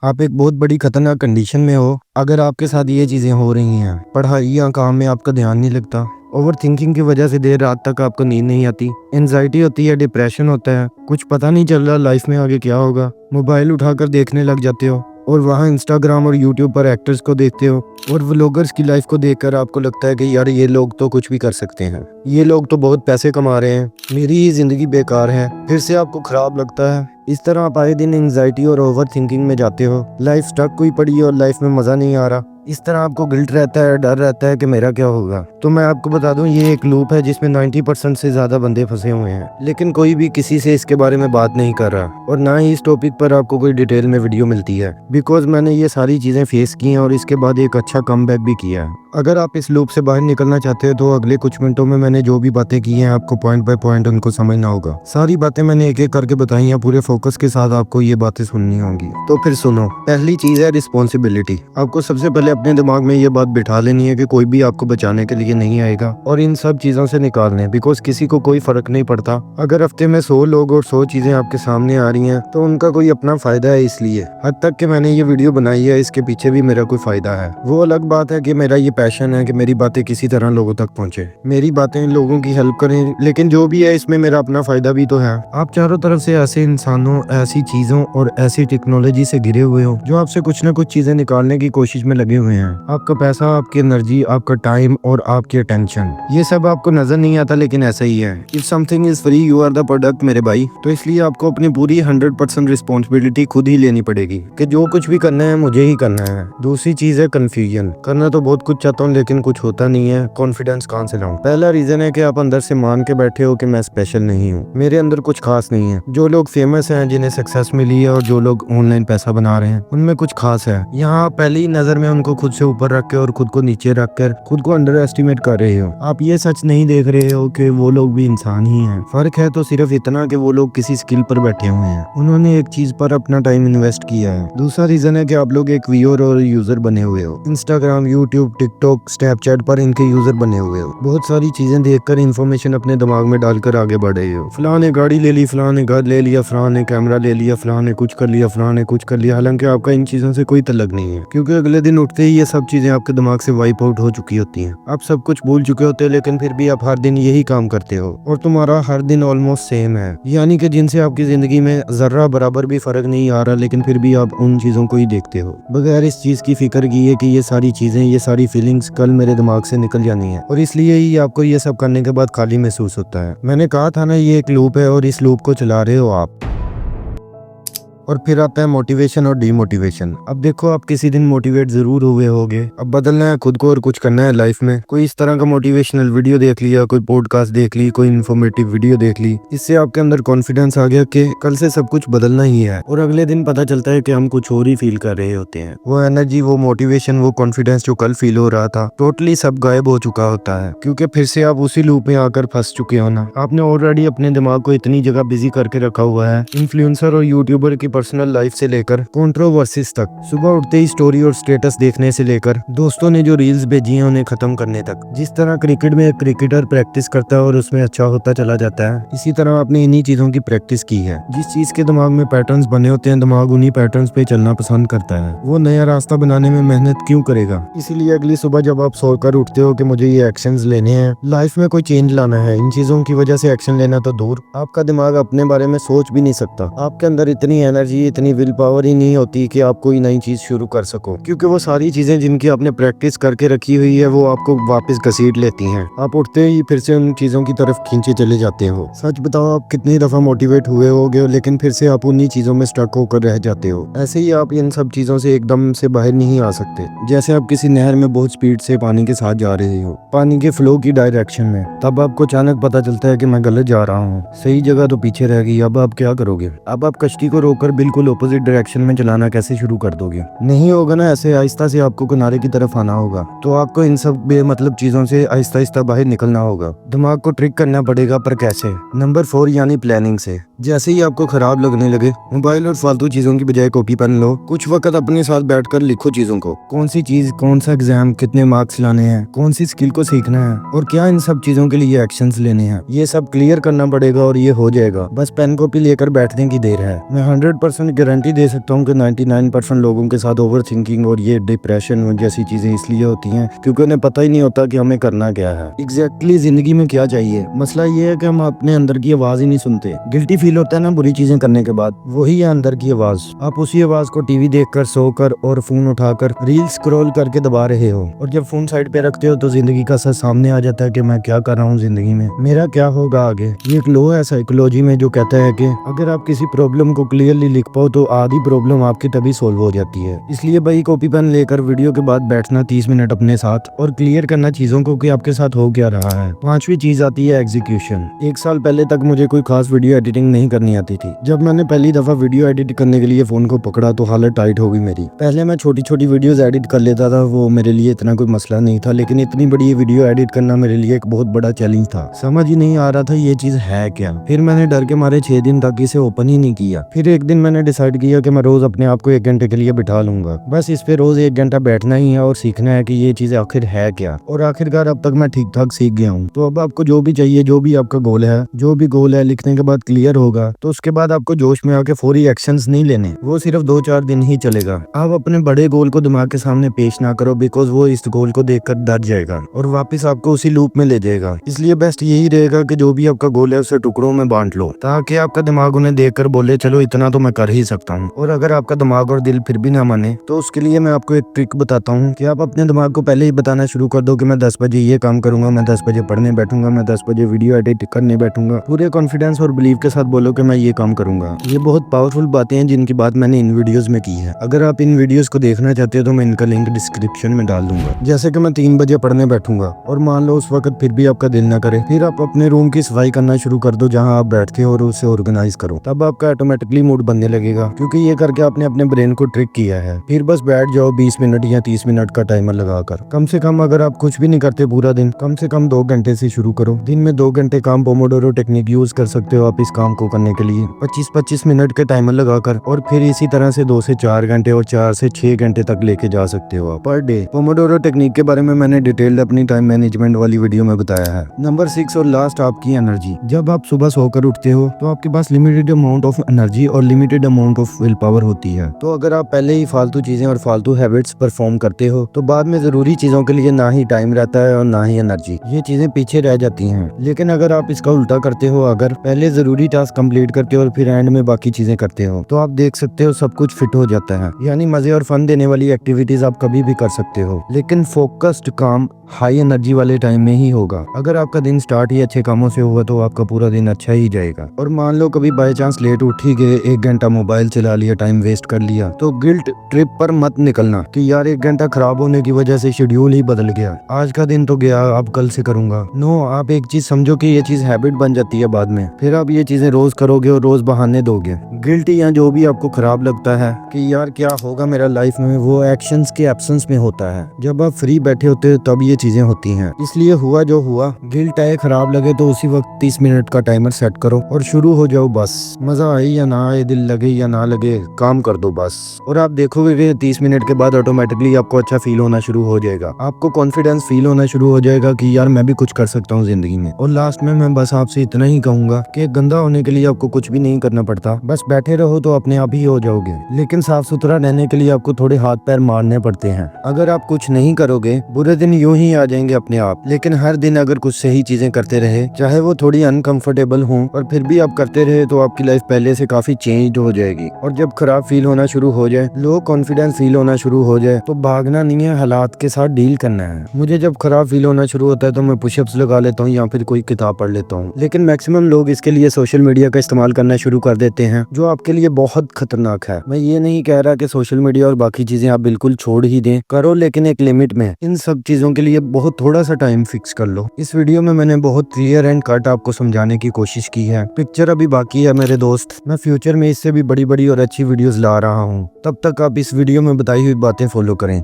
आप एक बहुत बड़ी खतरनाक कंडीशन में हो अगर आपके साथ ये चीज़ें हो रही हैं। पढ़ाई या काम में आपका ध्यान नहीं लगता। ओवर थिंकिंग की वजह से देर रात तक आपको नींद नहीं आती। एनजाइटी होती है, डिप्रेशन होता है, कुछ पता नहीं चल रहा लाइफ में आगे क्या होगा। मोबाइल उठाकर देखने लग जाते हो और वहाँ इंस्टाग्राम और यूट्यूब पर एक्टर्स को देखते हो और व्लॉगर्स की लाइफ को देखकर आपको लगता है कि यार ये लोग तो कुछ भी कर सकते हैं, ये लोग तो बहुत पैसे कमा रहे हैं, मेरी ही जिंदगी बेकार है। फिर से आपको खराब लगता है। इस तरह आप आए दिन एंजाइटी और ओवर थिंकिंग में जाते हो। लाइफ स्टक हुई पड़ी है और लाइफ में मज़ा नहीं आ रहा। इस तरह आपको गिल्ट रहता है, डर रहता है कि मेरा क्या होगा। तो मैं आपको बता दूं, ये एक लूप है जिसमें 90% से ज़्यादा बंदे फंसे हुए हैं, लेकिन कोई भी किसी से इसके बारे में बात नहीं कर रहा और ना ही इस टॉपिक पर आपको कोई डिटेल में वीडियो मिलती है। बिकॉज मैंने ये सारी चीज़ें फेस की हैं और इसके बाद एक अच्छा कमबैक भी किया है। अगर आप इस लूप से बाहर निकलना चाहते हो तो अगले कुछ मिनटों में मैंने जो भी बातें की हैं आपको पॉइंट बाय पॉइंट उनको समझना होगा। सारी बातें मैंने एक एक करके बताई हैं, पूरे फोकस के साथ आपको ये बातें सुननी होंगी। तो फिर सुनो। पहली चीज़ है रिस्पॉन्सिबिलिटी। आपको सबसे पहले अपने दिमाग में ये बात बिठा लेनी है कि कोई भी आपको बचाने के लिए नहीं आएगा और इन सब चीज़ों से निकालने, बिकॉज किसी को कोई फर्क नहीं पड़ता। अगर हफ्ते में 100 लोग और 100 चीज़ें आपके सामने आ रही हैं तो उनका कोई अपना फ़ायदा है। इसलिए हद तक कि मैंने ये वीडियो बनाई है, इसके पीछे भी मेरा कोई फ़ायदा है। वो अलग बात है कि मेरा ये पैशन है कि मेरी बातें किसी तरह लोगों तक पहुंचे, मेरी बातें लोगों की हेल्प करें, लेकिन जो भी है इसमें मेरा अपना फायदा भी तो है। आप चारों तरफ से ऐसे इंसानों, ऐसी चीजों और ऐसी टेक्नोलॉजी से घिरे हुए हो जो आपसे कुछ ना कुछ चीजें निकालने की कोशिश में लगे हुए हैं। आपका पैसा, आपकी एनर्जी, आपका टाइम और आपकी अटेंशन, ये सब आपको नजर नहीं आता, लेकिन ऐसा ही है। If something is free you are the product मेरे भाई। तो इसलिए आपको अपनी पूरी 100% रिस्पॉन्सिबिलिटी खुद ही लेनी पड़ेगी कि जो कुछ भी करना है मुझे ही करना है। दूसरी चीज है कंफ्यूजन। करना तो बहुत कुछ चाहता हूँ लेकिन कुछ होता नहीं है। कॉन्फिडेंस कहाँ से लाऊं? पहला रीजन है कि आप अंदर से मान के बैठे हो कि मैं स्पेशल नहीं हूँ, मेरे अंदर कुछ खास नहीं है। जो लोग फेमस हैं, जिन्हें सक्सेस मिली है और जो लोग ऑनलाइन पैसा बना रहे हैं, उनमें कुछ खास है। यहाँ पहली नजर में उनको खुद से ऊपर रख के और खुद को नीचे रख कर खुद को अंडर एस्टिमेट कर रहे हो। आप ये सच नहीं देख रहे हो कि वो लोग भी इंसान ही हैं। फर्क है तो सिर्फ इतना कि वो लोग किसी स्किल पर बैठे हुए हैं, उन्होंने एक चीज पर अपना टाइम इन्वेस्ट किया है। दूसरा रीजन है कि आप लोग एक व्यूअर और यूजर बने हुए हो। इंस्टाग्राम, यूट्यूब, टिकटॉक, स्नैपचैट पर इनके यूजर बने हुए हो। बहुत सारी चीजें देखकर इन्फॉर्मेशन अपने दिमाग में डालकर आगे बढ़ रहे हो। फलां ने गाड़ी ले ली, फलां ने घर ले लिया, फलां ने कैमरा ले लिया, फलां ने कुछ कर लिया, फलां ने कुछ कर लिया। हालांकि आपका इन चीजों से कोई तल्लुक नहीं है, क्योंकि अगले दिन उठते ही ये सब चीजें आपके दिमाग से वाइप आउट हो चुकी होती हैं। आप सब कुछ भूल चुके होते हो, लेकिन फिर भी आप हर दिन यही काम करते हो और तुम्हारा हर दिन ऑलमोस्ट सेम है। यानी कि जिनसे आपकी जिंदगी में जर्रा बराबर भी फर्क नहीं आ रहा, लेकिन फिर भी आप उन चीजों को ही देखते हो बगैर इस चीज की फिक्र किए कि ये सारी चीजें, ये सारी फीलिंग्स कल मेरे दिमाग से निकल जानी है। और इसलिए ही आपको ये सब करने के बाद खाली महसूस होता है। मैंने कहा था ना, ये एक लूप है और इस लूप को चला रहे हो आप। और फिर आता है मोटिवेशन और डीमोटिवेशन। अब देखो, आप किसी दिन मोटिवेट जरूर हुए होगे। अब बदलना है खुद को और कुछ करना है लाइफ में। कोई इस तरह का मोटिवेशनल वीडियो देख लिया, कोई पॉडकास्ट देख ली, कोई इन्फॉर्मेटिव वीडियो देख ली, इससे आपके अंदर कॉन्फिडेंस आ गया कि कल से सब कुछ बदलना ही है। और अगले दिन पता चलता है कि हम कुछ और ही फील कर रहे होते हैं। वो एनर्जी, वो मोटिवेशन, वो कॉन्फिडेंस जो कल फील हो रहा था, टोटली सब गायब हो चुका होता है, क्योंकि फिर से आप उसी लूप में आकर फंस चुके हो ना। आपने ऑलरेडी अपने दिमाग को इतनी जगह बिजी करके रखा हुआ है, इन्फ्लुएंसर और यूट्यूबर की पर्सनल लाइफ से लेकर कंट्रोवर्सीज तक, सुबह उठते ही स्टोरी और स्टेटस देखने से लेकर दोस्तों ने जो रील्स भेजी हैं उन्हें खत्म करने तक। जिस तरह क्रिकेट में एक क्रिकेटर प्रैक्टिस करता है और उसमें अच्छा होता चला जाता है, इसी तरह आपने इन्हीं चीजों की प्रैक्टिस की है। जिस चीज के दिमाग में पैटर्न्स बने होते हैं, दिमाग उन्हीं पैटर्न्स पे चलना पसंद करता है। वो नया रास्ता बनाने में मेहनत क्यों करेगा? इसीलिए अगली सुबह जब आप सोकर उठते हो कि मुझे ये एक्शंस लेने हैं, लाइफ में कोई चेंज लाना है, इन चीजों की वजह से एक्शन लेना तो दूर, आपका दिमाग अपने बारे में सोच भी नहीं सकता। आपके अंदर इतनी एनर्जी, इतनी विल पावर ही नहीं होती कि आप कोई नई चीज शुरू कर सको, क्योंकि वो सारी चीजें जिनकी आपने प्रैक्टिस करके रखी हुई है वो आपको वापस घसीट लेती हैं। आप उठते ही फिर से उन चीजों की तरफ खींचे चले जाते हो। सच बताओ, आप कितनी दफा मोटिवेट हुए होगे, लेकिन फिर से आप उन्हीं चीजों में स्टक होकर रह जाते हो। ऐसे ही आप इन सब चीजों से एकदम से बाहर नहीं आ सकते। जैसे आप किसी नहर में बहुत स्पीड से पानी के साथ जा रहे हो, पानी के फ्लो की डायरेक्शन में, तब आपको अचानक पता चलता है कि मैं गलत जा रहा हूँ, सही जगह तो पीछे रह गई। अब आप क्या करोगे? अब आप कश्ती को रोककर बिल्कुल ऑपोजिट डायरेक्शन में चलाना कैसे शुरू कर दोगे? नहीं होगा ना। ऐसे आहिस्ता से आपको किनारे की तरफ आना होगा। तो आपको इन सब बेमतलब चीजों से आहिस्ता आहिस्ता बाहर निकलना होगा। दिमाग को ट्रिक करना पड़ेगा, पर कैसे? नंबर 4 यानी प्लानिंग से। जैसे ही आपको खराब लगने लगे, मोबाइल और फालतू चीजों की बजाय कॉपी पेन लो, कुछ वक्त अपने साथ बैठकर लिखो चीजों को। कौन सी चीज, कौन सा एग्जाम, कितने मार्क्स लाने हैं, कौन सी स्किल को सीखना है और क्या इन सब चीजों के लिए एक्शंस लेने हैं, ये सब क्लियर करना पड़ेगा और ये हो जाएगा। बस पेन कॉपी लेकर बैठने की देर है। मैं 100% गारंटी दे सकता हूँ कि 99% लोगों के साथ ओवर थिंकिंग और ये डिप्रेशन जैसी चीजें इसलिए होती हैं क्योंकि उन्हें पता ही नहीं होता कि हमें करना क्या है, एग्जैक्टली जिंदगी में क्या चाहिए। मसला ये है कि हम अपने अंदर की आवाज ही नहीं सुनते। गिल्टी फील होता है ना बुरी चीजें करने के बाद, वही है अंदर की आवाज। आप उसी आवाज को टीवी देखकर, सोकर और फोन उठाकर रील स्क्रॉल करके दबा रहे हो, और जब फोन साइड पे रखते हो तो जिंदगी का सच सामने आ जाता है कि मैं क्या कर रहा हूँ जिंदगी में, मेरा क्या होगा आगे। ये एक लॉ है साइकोलॉजी में जो कहता है कि अगर आप किसी प्रॉब्लम को क्लियरली लिख पाओ तो आधी प्रॉब्लम आपकी तभी सोल्व हो जाती है। इसलिए भाई कॉपी पेन लेकर वीडियो के बाद बैठना 30 मिनट अपने साथ और क्लियर करना चीजों को कि आपके साथ हो क्या रहा है। पांचवी चीज आती है एग्जीक्यूशन। 1 साल पहले तक मुझे कोई खास वीडियो एडिटिंग नहीं करनी आती थी। जब मैंने पहली दफा वीडियो एडिट करने के लिए फोन को पकड़ा तो हालत टाइट हो गई मेरी। पहले मैं छोटी छोटी वीडियोस एडिट कर लेता था, वो मेरे लिए इतना कोई मसला नहीं था, लेकिन इतनी बड़ी वीडियो एडिट करना मेरे लिए एक बहुत बड़ा चैलेंज था। समझ ही नहीं आ रहा था ये चीज है क्या। फिर मैंने डर के मारे 6 दिन तक इसे ओपन ही नहीं किया। फिर एक दिन मैंने डिसाइड किया कि मैं रोज अपने आप को 1 घंटे के लिए बिठा लूंगा। बस इस पे रोज 1 घंटा बैठना ही है और सीखना है कि ये चीज आखिर है क्या। और आखिरकार अब तक मैं ठीक ठाक सीख गया हूँ। तो अब आपको जो भी चाहिए, जो भी आपका गोल है, जो भी गोल है लिखने के बाद क्लियर होगा तो उसके बाद आपको जोश में आके फौरी एक्शंस नहीं लेने, वो सिर्फ 2-4 दिन ही चलेगा। आप अपने बड़े गोल को दिमाग के सामने पेश ना करो, बिकॉज वो इस गोल को देखकर डर जाएगा और वापस आपको उसी लूप में ले जाएगा। इसलिए बेस्ट यही रहेगा कि जो भी आपका गोल है उसे टुकड़ों में बांट लो, ताकि आपका दिमाग उन्हें देखकर बोले चलो इतना तो मैं कर ही सकता हूँ। और अगर आपका दिमाग और दिल फिर भी ना माने तो उसके लिए मैं आपको एक ट्रिक बताता हूँ कि आप अपने दिमाग को पहले ही बताना शुरू कर दो कि मैं 10 बजे ये काम करूंगा, मैं 10 बजे पढ़ने बैठूंगा, मैं 10 बजे वीडियो एडिट करने बैठूंगा। पूरे कॉन्फिडेंस और बिलीव के साथ बोलो कि मैं ये काम करूंगा। ये बहुत पावरफुल बातें हैं जिनकी बात मैंने इन वीडियोस में की है। अगर आप इन वीडियोस को देखना चाहते हो तो मैं इनका लिंक डिस्क्रिप्शन में डाल दूंगा। जैसे कि मैं 3 बजे पढ़ने बैठूंगा और मान लो उस वक्त फिर भी आपका दिल ना करे, फिर आप अपने रूम की सफाई करना शुरू कर दो जहां आप बैठते हो और उसे ऑर्गेनाइज करो। तब आपका ऑटोमेटिकली मूड बनने लगेगा क्योंकि ये करके आपने अपने ब्रेन को ट्रिक किया है। फिर बस बैठ जाओ 20 मिनट या 30 मिनट का टाइमर लगाकर। कम से कम अगर आप कुछ भी नहीं करते पूरा दिन, कम से कम 2 घंटे से शुरू करो। दिन में 2 घंटे काम पोमोडोरो टेक्निक यूज कर सकते हो आप इस काम को करने के लिए 25-25 मिनट के टाइमर लगाकर, और फिर इसी तरह से 2 से 4 घंटे और 4 से 6 घंटे तक लेके जा सकते हो आप पर डे। पोमोडोरो टेक्निक के बारे में मैंने डिटेल्ड अपनी टाइम मैनेजमेंट वाली वीडियो में बताया है। नंबर 6 और लास्ट, आपकी एनर्जी। जब आप सुबह सोकर उठते हो तो आपके पास लिमिटेड अमाउंट ऑफ एनर्जी और limited amount of will power होती है। तो अगर आप पहले ही फालतू चीजें और फालतू हैबिट्स परफॉर्म करते हो तो बाद में जरूरी चीजों के लिए ना ही टाइम रहता है और ना ही एनर्जी, ये चीजें पीछे रह जाती हैं। लेकिन अगर आप इसका उल्टा करते हो, अगर पहले जरूरी टास्क कंप्लीट करते हो और फिर एंड में बाकी चीजें करते हो, तो आप देख सकते हो सब कुछ फिट हो जाता है। यानी मजे और फन देने वाली एक्टिविटीज आप कभी भी कर सकते हो, लेकिन फोकस्ड काम हाई एनर्जी वाले टाइम में ही होगा। अगर आपका दिन स्टार्ट ही अच्छे कामों से हुआ तो आपका पूरा दिन अच्छा ही जाएगा। और मान लो कभी बाय चांस लेट उठ ही गए, 1 घंटा मोबाइल चला लिया, टाइम वेस्ट कर लिया, तो गिल्ट ट्रिप पर मत निकलना कि यार 1 घंटा खराब होने की वजह से शेड्यूल ही बदल गया, आज का दिन तो गया, अब कल से करूंगा। नो, आप एक चीज समझो कि ये चीज हैबिट बन जाती है बाद में, फिर आप ये चीजें रोज करोगे और रोज बहाने दोगे। गिल्ट या जो भी आपको खराब लगता है कि यार क्या होगा मेरा लाइफ में, वो एक्शंस के एब्सेंस में होता है। जब आप फ्री बैठे होते हो तब ये चीजें होती हैं। इसलिए हुआ जो हुआ, गिल्ट आए, खराब लगे तो उसी वक्त 30 मिनट का टाइमर सेट करो और शुरू हो जाओ। बस मजा आए या ना आए, दिल लगे या ना लगे, काम कर दो बस। और आप देखोगे कि 30 मिनट के बाद ऑटोमेटिकली आपको अच्छा फील होना शुरू हो जाएगा, आपको कॉन्फिडेंस फील होना शुरू हो जाएगा कि यार मैं भी कुछ कर सकता हूँ जिंदगी में। और लास्ट में मैं बस आपसे इतना ही कहूंगा कि गंदा होने के लिए आपको कुछ भी नहीं करना पड़ता, बस बैठे रहो तो अपने आप ही हो जाओगे। लेकिन साफ सुथरा रहने के लिए आपको थोड़े हाथ पैर मारने पड़ते हैं। अगर आप कुछ नहीं करोगे, बुरे दिन यूं ही आ जाएंगे अपने आप। लेकिन हर दिन अगर कुछ सही चीजें करते रहे, चाहे वो थोड़ी अनकंफर्टेबल हो, और फिर भी आप करते रहे, तो आपकी लाइफ पहले से काफी चेंज हो जाएगी। और जब खराब फील होना शुरू हो जाए, लो कॉन्फिडेंस फील होना शुरू हो जाए, तो भागना नहीं है, हालात के साथ डील करना है। मुझे जब खराब फील होना शुरू होता है तो मैं पुशअप्स लगा लेता हूँ या फिर कोई किताब पढ़ लेता हूँ। लेकिन मैक्सिमम लोग इसके लिए सोशल मीडिया का इस्तेमाल करना शुरू कर देते हैं, जो आपके लिए बहुत खतरनाक है। मैं ये नहीं कह रहा कि सोशल मीडिया और बाकी चीजें आप बिल्कुल छोड़ ही दें, करो लेकिन एक लिमिट में। इन सब चीजों के लिए बहुत थोड़ा सा टाइम फिक्स कर लो। इस वीडियो में मैंने बहुत क्लियर एंड कट आपको समझाने की कोशिश की है। पिक्चर अभी बाकी है मेरे दोस्त, मैं फ्यूचर में इससे भी बड़ी बड़ी और अच्छी वीडियोस ला रहा हूँ। तब तक आप इस वीडियो में बताई हुई बातें फॉलो करें।